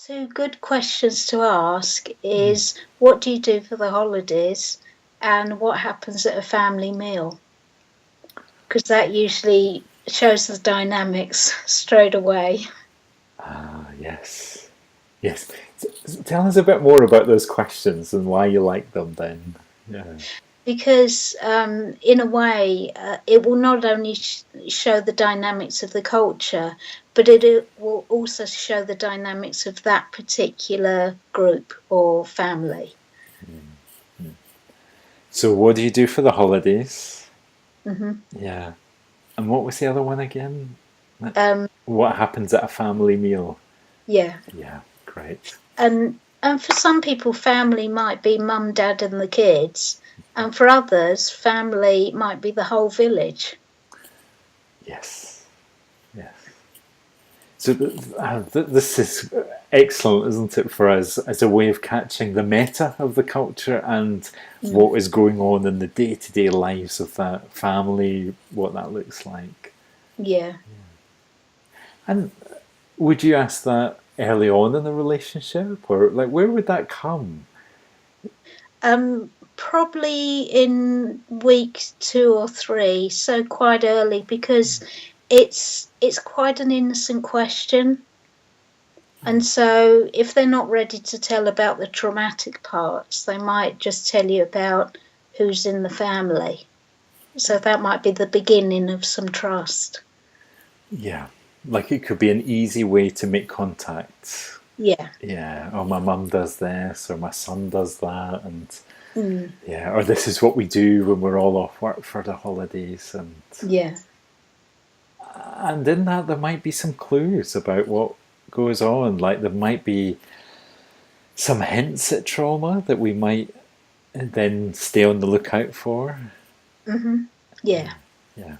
Two good questions to ask is what do you do for the holidays and what happens at a family meal? Because that usually shows the dynamics straight away. Ah, yes. Yes. Tell us a bit more about those questions and why you like them then. Yeah. Because in a way, it will not only show the dynamics of the culture, but it will also show the dynamics of that particular group or family. So what do you do for the holidays? Mm-hmm. Yeah. And what was the other one again? Um, What happens at a family meal? yeah. Yeah, great. And for some people, family might be mum, dad, and the kids, and for others, family might be the whole village. Yes. Yes. So this is excellent, isn't it, for us as a way of catching the meta of the culture and what is going on in the day-to-day lives of that family, what that looks like. Yeah. And would you ask that early on in the relationship, or like where would that come? Probably in week 2 or 3, so quite early, because it's quite an innocent question. And so if they're not ready to tell about the traumatic parts, they might just tell you about who's in the family. So that might be the beginning of some trust. Yeah, like it could be an easy way to make contact. Yeah. Yeah, oh, my mum does this, or my son does that, and yeah, or this is what we do when we're all off work for the holidays, and Yeah. and in that there might be some clues about what goes on. Like there might be some hints at trauma that we might then stay on the lookout for. Yeah. Yeah.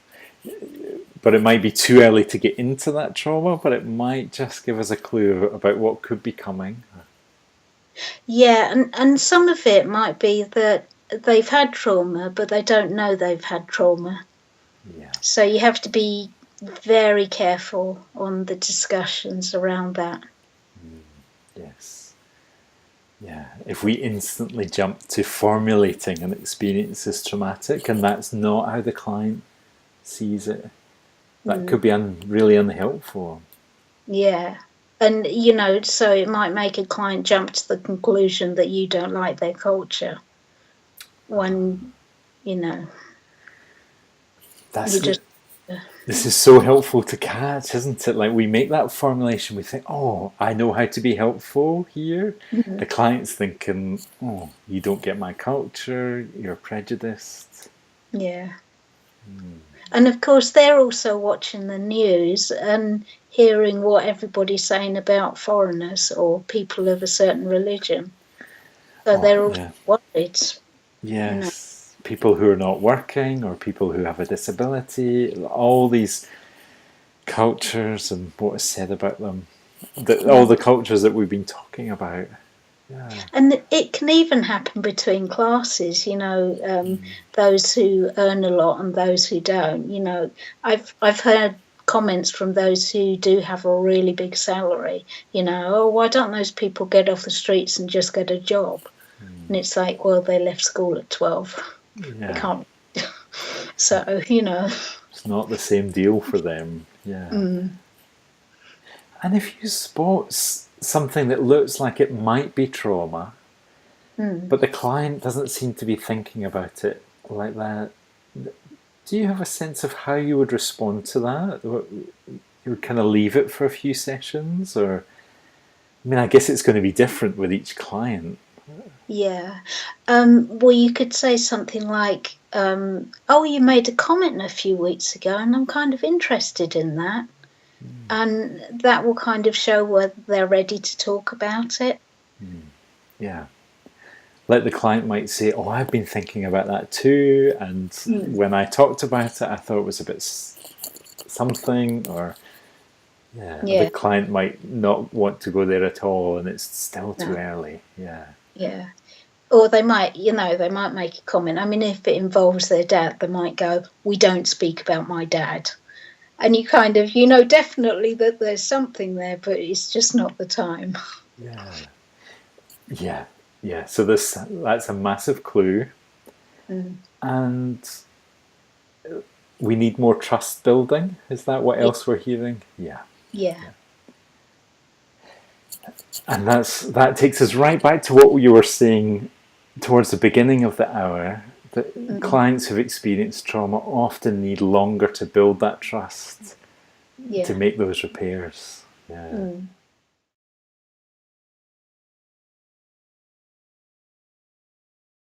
But it might be too early to get into that trauma, but it might just give us a clue about what could be coming. Yeah, and some of it might be that they've had trauma, but they don't know they've had trauma. Yeah. So you have to be very careful on the discussions around that. Yes. Yeah. If we instantly jump to formulating an experience as traumatic and that's not how the client sees it, that could be really unhelpful. Yeah. And, so it might make a client jump to the conclusion that you don't like their culture when, That's you just... This is so helpful to catch, isn't it? Like we make that formulation, we think, oh, I know how to be helpful here. The client's thinking, oh, you don't get my culture, you're prejudiced. Yeah. And of course, they're also watching the news and hearing what everybody's saying about foreigners or people of a certain religion. So they're all worried. Yes. People who are not working or people who have a disability, all these cultures and what is said about them, all the cultures that we've been talking about. Yeah. And it can even happen between classes, those who earn a lot and those who don't. I've heard comments from those who do have a really big salary, oh, why don't those people get off the streets and just get a job? And it's like, well, they left school at 12. Yeah. They can't. So, It's not the same deal for them. Yeah. And if you spot something that looks like it might be trauma, but the client doesn't seem to be thinking about it like that, do you have a sense of how you would respond to that? You would kind of leave it for a few sessions, or I guess it's going to be different with each client. Yeah. Well, you could say something like, oh, you made a comment a few weeks ago and I'm kind of interested in that. And that will kind of show whether they're ready to talk about it. Yeah. Like the client might say, oh, I've been thinking about that too. And when I talked about it, I thought it was a bit something, or the client might not want to go there at all and it's still too early. Yeah. Yeah. Or they might, they might make a comment. I mean, if it involves their dad, they might go, we don't speak about my dad. And you kind of, definitely that there's something there, but it's just not the time. Yeah. So that's a massive clue. And we need more trust building. Is that what else we're hearing? Yeah. And that takes us right back to what you were saying towards the beginning of the hour, that clients who've experienced trauma often need longer to build that trust, to make those repairs.